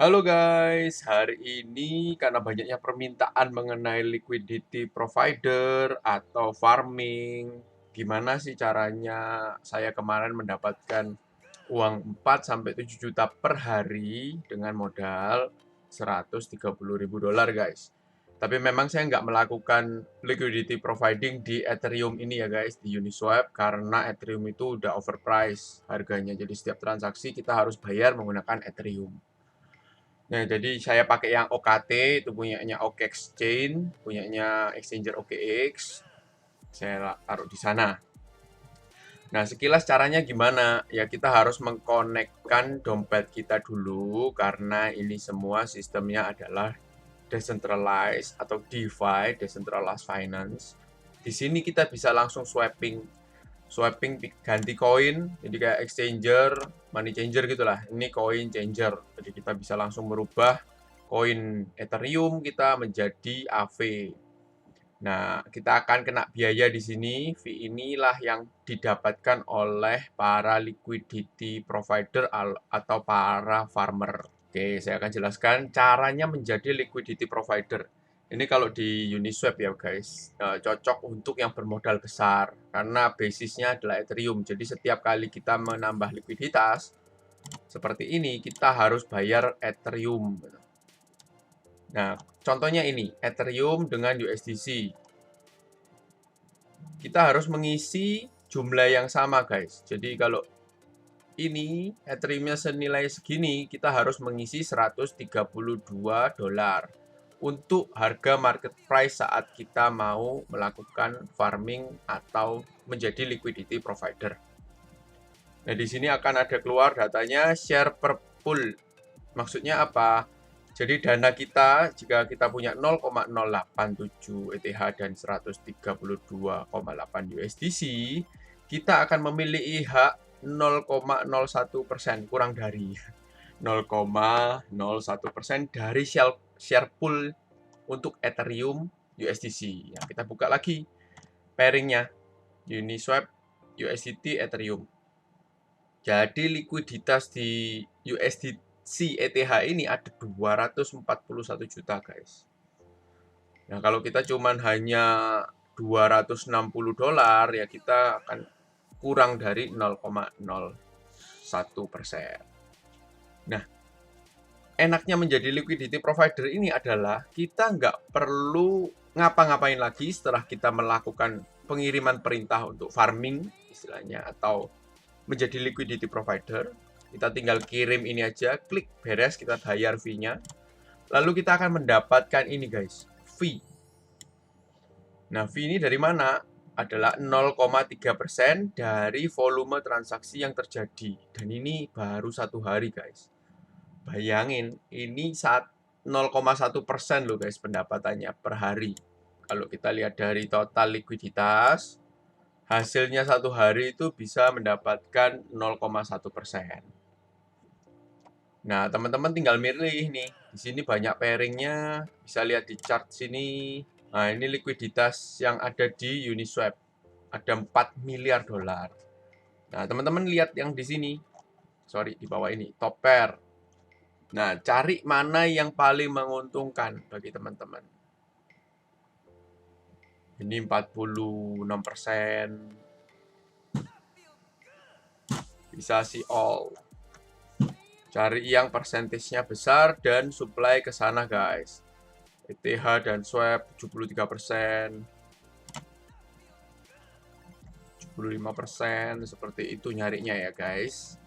Halo guys, hari ini karena banyaknya permintaan mengenai liquidity provider atau farming, gimana sih caranya saya kemarin mendapatkan uang 4 sampai 7 juta per hari dengan modal 130.000 dolar guys. Tapi memang saya nggak melakukan liquidity providing di Ethereum ini ya guys, di Uniswap karena Ethereum itu udah overpriced harganya. Jadi setiap transaksi kita harus bayar menggunakan Ethereum. Nah, jadi saya pakai yang OKT, itu punyanya OKEx Chain, punyanya exchanger OKX. Saya taruh di sana. Nah, sekilas caranya gimana? Ya, kita harus mengkonekkan dompet kita dulu karena ini semua sistemnya adalah decentralized atau DeFi, decentralized finance. Di sini kita bisa langsung swapping ganti koin, jadi kayak exchanger, money changer gitulah. Ini coin changer, jadi kita bisa langsung merubah koin Ethereum kita menjadi AV. Nah, kita akan kena biaya di sini. Fee inilah yang didapatkan oleh para liquidity provider atau para farmer. Oke, saya akan jelaskan caranya menjadi liquidity provider. Ini kalau di Uniswap ya guys, cocok untuk yang bermodal besar karena basisnya adalah Ethereum. Jadi setiap kali kita menambah likuiditas seperti ini, kita harus bayar Ethereum. Nah, contohnya ini, Ethereum dengan USDC. Kita harus mengisi jumlah yang sama guys. Jadi kalau ini Ethereum-nya senilai segini, kita harus mengisi 132 dolar untuk harga market price saat kita mau melakukan farming atau menjadi liquidity provider. Nah, di sini akan ada keluar datanya share per pool. Maksudnya apa? Jadi dana kita jika kita punya 0,087 ETH dan 132,8 USDC, kita akan memiliki hak 0,01%, kurang dari 0,01% dari share pool untuk Ethereum USDC. Ya, kita buka lagi pairingnya Uniswap USDT Ethereum. Jadi likuiditas di USDC ETH ini ada 241 juta guys. Nah, kalau kita cuman hanya 260 dolar ya kita akan kurang dari 0,01%. Nah, enaknya menjadi liquidity provider ini adalah kita nggak perlu ngapa-ngapain lagi setelah kita melakukan pengiriman perintah untuk farming istilahnya atau menjadi liquidity provider. Kita tinggal kirim ini aja, klik beres, kita bayar fee-nya. Lalu kita akan mendapatkan ini guys, fee. Nah, fee ini dari mana? Adalah 0,3% dari volume transaksi yang terjadi. Dan ini baru 1 hari guys. Bayangin, ini 0,1% loh guys pendapatannya per hari. Kalau kita lihat dari total likuiditas, hasilnya 1 hari itu bisa mendapatkan 0,1%. Nah, teman-teman tinggal milih nih. Di sini banyak pairingnya, bisa lihat di chart sini. Nah, ini likuiditas yang ada di Uniswap. Ada 4 miliar dolar. Nah, teman-teman lihat yang di sini. Sorry, di bawah ini, top pair. Nah, cari mana yang paling menguntungkan bagi teman-teman. Ini 46%. Bisa see all. Cari yang persentasenya besar dan supply ke sana guys. ETH dan swap 73%. 75% seperti itu nyarinya ya guys.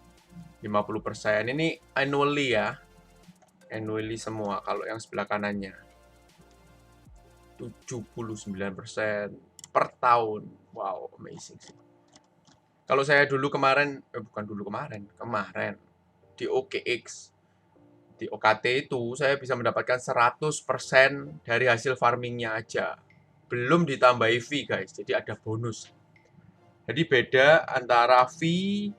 50% ini annually ya. Annually semua kalau yang sebelah kanannya. 79% per tahun. Wow, amazing sih. Kalau saya dulu kemarin, bukan dulu kemarin di OKX, di OKT itu saya bisa mendapatkan 100% dari hasil farmingnya aja. Belum ditambahi fee guys, jadi ada bonus. Jadi beda antara fee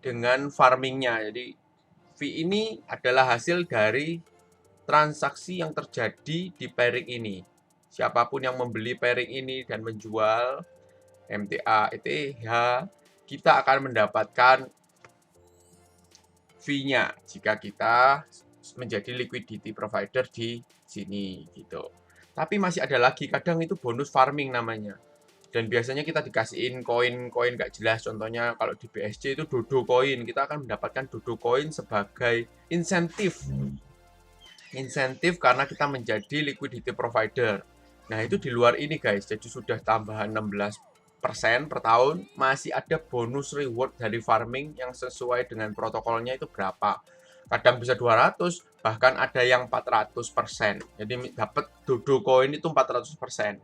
dengan farmingnya. Jadi fee ini adalah hasil dari transaksi yang terjadi di pairing ini. Siapapun yang membeli pairing ini dan menjual MTA, ETH, kita akan mendapatkan fee-nya jika kita menjadi liquidity provider di sini gitu. Tapi masih ada lagi, kadang itu bonus farming namanya. Dan biasanya kita dikasihin koin-koin gak jelas. Contohnya kalau di BSC itu dodo koin, kita akan mendapatkan dodo koin sebagai insentif. Insentif karena kita menjadi liquidity provider. Nah, itu di luar ini guys. Jadi sudah tambahan 16% per tahun, masih ada bonus reward dari farming yang sesuai dengan protokolnya itu berapa. Kadang bisa 200, bahkan ada yang 400%. Jadi dapat dodo koin itu 400%.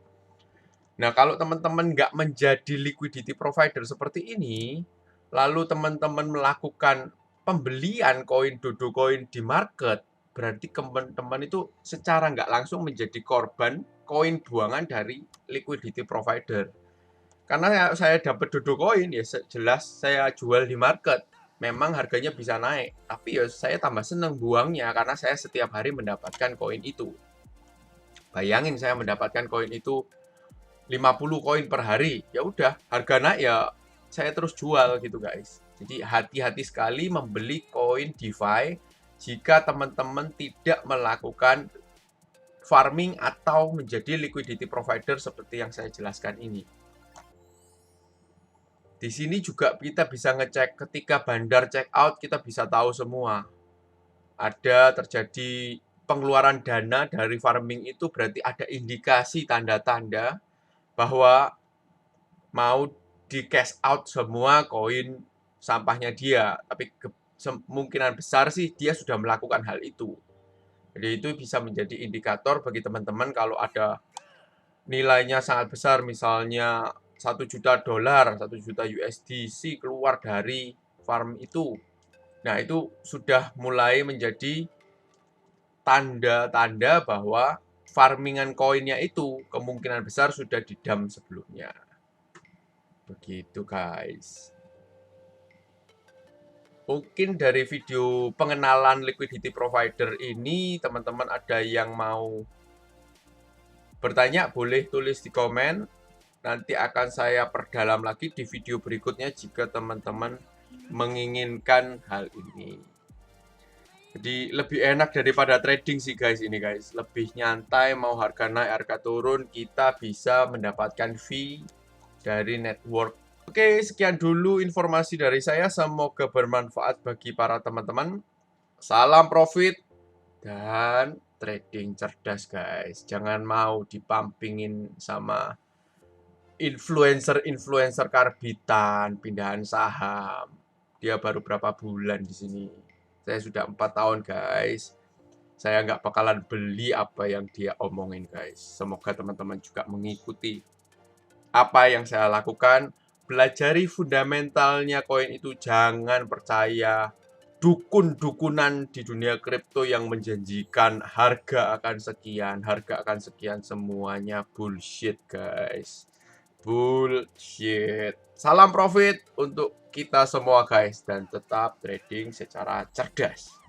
Nah, kalau teman-teman nggak menjadi liquidity provider seperti ini, lalu teman-teman melakukan pembelian koin dodo koin di market, berarti teman-teman itu secara nggak langsung menjadi korban koin buangan dari liquidity provider. Karena saya dapat dodo koin, ya jelas saya jual di market. Memang harganya bisa naik, tapi ya saya tambah seneng buangnya karena saya setiap hari mendapatkan koin itu. Bayangin saya mendapatkan koin itu 50 koin per hari, ya udah harga naik ya saya terus jual gitu guys. Jadi hati-hati sekali membeli koin DeFi jika teman-teman tidak melakukan farming atau menjadi liquidity provider seperti yang saya jelaskan ini. Di sini juga kita bisa ngecek ketika bandar check out, kita bisa tahu semua. Ada terjadi pengeluaran dana dari farming itu berarti ada indikasi tanda-tanda bahwa mau di cash out semua koin sampahnya dia, tapi kemungkinan besar sih dia sudah melakukan hal itu. Jadi itu bisa menjadi indikator bagi teman-teman kalau ada nilainya sangat besar, misalnya 1 juta dolar, 1 juta USDC keluar dari farm itu. Nah, itu sudah mulai menjadi tanda-tanda bahwa farmingan koinnya itu kemungkinan besar sudah didam sebelumnya. Begitu guys. Mungkin dari video pengenalan liquidity provider ini teman-teman ada yang mau bertanya, boleh tulis di komen. Nanti akan saya perdalam lagi di video berikutnya jika teman-teman menginginkan hal ini. Jadi lebih enak daripada trading sih guys ini guys. Lebih nyantai, mau harga naik, harga turun, kita bisa mendapatkan fee dari network. Oke, sekian dulu informasi dari saya. Semoga bermanfaat bagi para teman-teman. Salam profit dan trading cerdas guys. Jangan mau dipampingin sama influencer karbitan, pindahan saham. Dia baru berapa bulan di sini. Saya sudah 4 tahun guys. Saya nggak bakalan beli apa yang dia omongin guys. Semoga teman-teman juga mengikuti apa yang saya lakukan. Pelajari fundamentalnya koin itu, jangan percaya dukun-dukunan di dunia kripto yang menjanjikan harga akan sekian, semuanya bullshit guys. Bullshit. Salam profit untuk kita semua guys, dan tetap trading secara cerdas.